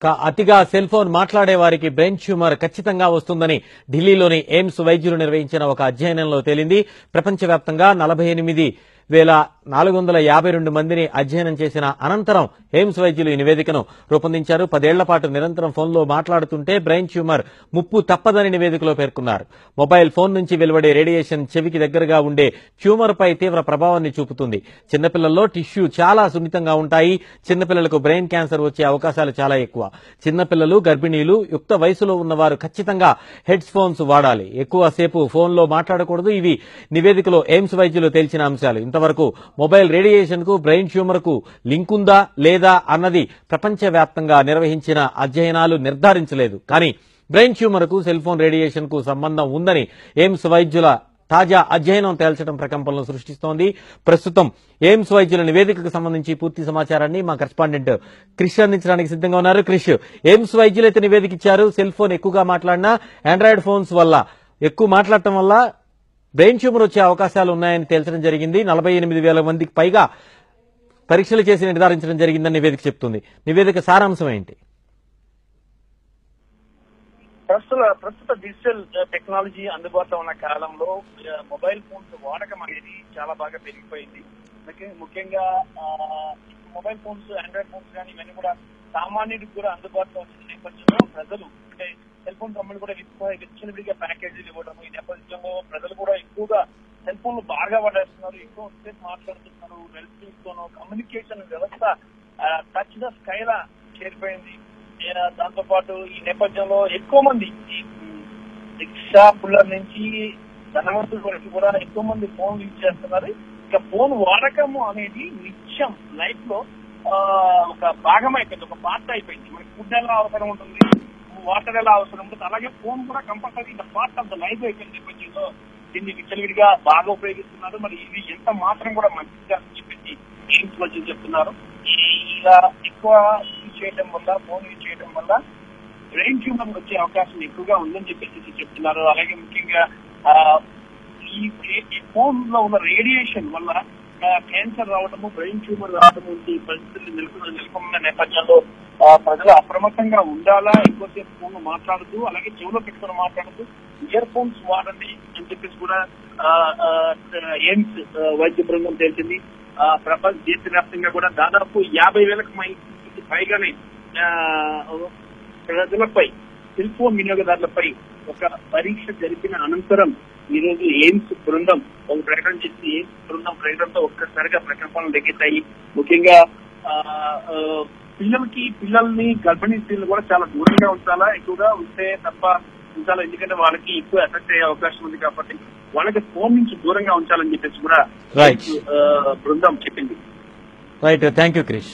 అతిగా cell phone మాట్లాడే వారికి బ్రెయిన్ ట్యూమర్ ఖచ్చితంగా వస్తుందని ఢిల్లీలోని ఎయిమ్స్ వైద్యులు నిర్వహించిన ఒక అధ్యయనంలో తేలింది. ప్రపంచవ్యాప్తంగా 48,452 మందిని అధ్యయనం చేసిన అనంతరం ఎయిమ్స్ వైద్యులు ఈ నివేదికను రూపొందించారు. 10 ఏళ్ల పాటు నిరంతరం ఫోన్లో మాట్లాడుతుంటే బ్రెయిన్ ట్యూమర్ ముప్పు తప్పదని నివేదికలో పేర్కొన్నారు. మొబైల్ ఫోన్ నుంచి వెలువడే రేడియేషన్ చెవికి దగ్గరగా ఉండే ట్యూమర్ పై తీవ్ర ప్రభావాన్ని చూపుతుంది. చిన్నపిల్లల్లో టిష్యూ చాలా సున్నితంగా ఉంటాయి. చిన్నపిల్లలకు బ్రెయిన్ క్యాన్సర్ వచ్చే అవకాశాలు చాలా ఎక్కువ. చిన్నపిల్లలు, గర్భిణీలు, యుక్త వయసులో ఉన్నవారు ఖచ్చితంగా హెడ్ ఫోన్స్ వాడాలి. ఎక్కువసేపు ఫోన్లో మాట్లాడకూడదు. ఇవి నివేదికలో ఎయిమ్స్ వైద్యులు తేల్చిన అంశాలు. ఇంతవరకు మొబైల్ రేడియేషన్ కు బ్రెయిన్ ట్యూమర్ కు లింక్ ఉందా లేదా అన్నది ప్రపంచవ్యాప్తంగా నిర్వహించిన అధ్యయనాలు నిర్ధారించలేదు. కానీ బ్రెయిన్ ట్యూమర్ కు సెల్ ఫోన్ రేడియేషన్ కు సంబంధం ఉందని ఎయిమ్స్ వైద్యుల తాజా అధ్యయనం తేల్చడం ప్రకంపనలు సృష్టిస్తోంది. ప్రస్తుతం ఎయిమ్స్ వైద్యుల నివేదికకు సంబంధించి పూర్తి సమాచారాన్ని మా కరెస్పాండెంట్ క్రిష్ అందించడానికి సిద్ధంగా ఉన్నారు. క్రిష్, ఎయిమ్స్ వైద్యులైతే నివేదిక ఇచ్చారు. సెల్ ఫోన్ ఎక్కువగా మాట్లాడినా ఆండ్రాయిడ్ ఫోన్స్ వల్ల ఎక్కువ మాట్లాడటం వల్ల బ్రెయిన్ ట్యూమర్ వచ్చే అవకాశాలు ఉన్నాయని తేల్చడం జరిగింది. 48,000 మందికి పైగా పరీక్షలు చేసి నిర్ధారించడం జరిగిందని నివేదిక చెప్తుంది. నివేదిక సారాంశం ఏంటి? ప్రస్తుత డిజిటల్ టెక్నాలజీ అందుబాటులో ఉన్న కాలంలో మొబైల్ ఫోన్స్ వాడకం అనేది చాలా బాగా పెరిగిపోయింది. ముఖ్యంగా మొబైల్ ఫోన్స్, ఆండ్రాయిడ్ ఫోన్స్ కానీ ఇవన్నీ కూడా సామాన్యుడికి కూడా అందుబాటులో వచ్చిన నేపథ్యంలో ప్రజలు అంటే సెల్ ఫోన్ కంపెనీలు కూడా విచ్చలవిడిగా ప్యాకేజీలు ఇవ్వడం, ఈ నేపథ్యంలో ప్రజలు కూడా ఎక్కువగా సెల్ ఫోన్లు బాగా వాడేస్తున్నారు, ఎక్కువ సేపు మాట్లాడుతున్నారు. రెల్స్తోనూ కమ్యూనికేషన్ వ్యవస్థ టచ్ ద స్కైలా చేరిపోయింది. దాంతో పాటు ఈ నేపథ్యంలో ఎక్కువ మంది రిక్షా పుల్లల నుంచి ధనవంతుల వరకు కూడా ఎక్కువ మంది ఫోన్ యూజ్ చేస్తున్నారు. ఇక ఫోన్ వాడకము అనేది నిత్యం లైఫ్ లో ఒక భాగం అయిపోయింది, ఒక పార్ట్ అయిపోయింది. మనకి ఫుడ్ ఎలా అవసరం ఉంటుంది, వాటర్ ఎలా అవసరం ఉంటుంది, అలాగే ఫోన్ కూడా కంపల్సరీ ఇంత పార్ట్ ఆఫ్ ద లైఫ్ అయిపోయింది. నేపథ్యంలో దీన్ని విచ్చలవిడిగా బాగా ఉపయోగిస్తున్నారు. మరి ఇది ఎంత మాత్రం కూడా మంచిగా అని చెప్పేసి ఎయిమ్స్ వచ్చి చెప్తున్నారు. ఇలా ఎక్కువ యూజ్ చేయడం వల్ల, ఫోన్ యూజ్ చేయడం వల్ల బ్రెయిన్ ట్యూమర్ వచ్చే అవకాశం ఎక్కువగా ఉందని చెప్పేసి చెప్తున్నారు. అలాగే ముఖ్యంగా ఈ ఫోన్ లో ఉన్న రేడియేషన్ వల్ల క్యాన్సర్ రావడము, బ్రెయిన్ ట్యూమర్ రావడము ఈ పరిస్థితులు నెలకొన్న నేపథ్యంలో ప్రజలు అప్రమత్తంగా ఉండాలా, ఎక్కువసేపు ఫోన్ మాట్లాడుతూ అలాగే చెవులో పెట్టుకుని మాట్లాడుతూ ఇయర్ ఫోన్స్ వాడండి అని చెప్పేసి కూడా ఎయిమ్స్ వైద్య బృందం తెలిసింది. ప్రపంచ దేశవ్యాప్తంగా కూడా దాదాపు 50,000కు పైగానే ప్రజలపై, సెల్ ఫోన్ వినియోగదారులపై ఒక పరీక్ష జరిపిన అనంతరం ఈ రోజు ఎయిమ్స్ బృందం ఒక ప్రకటన చేసి, ఎయిమ్స్ బృందం ప్రకటనతో ఒక్కసారిగా ప్రకంపనలు లెక్కెత్తాయి. ముఖ్యంగా పిల్లల్ని గర్భిణీ స్త్రీలు కూడా చాలా దూరంగా ఉంచాలా, ఎక్కువగా ఉంటే తప్ప ఉంచాలా, ఎందుకంటే వాళ్ళకి ఎక్కువ ఎఫెక్ట్ అయ్యే అవకాశం ఉంది కాబట్టి వాళ్ళకి ఫోన్ నుంచి దూరంగా ఉంచాలని చెప్పేసి కూడా బృందం చెప్పింది. Right, thank you Krish.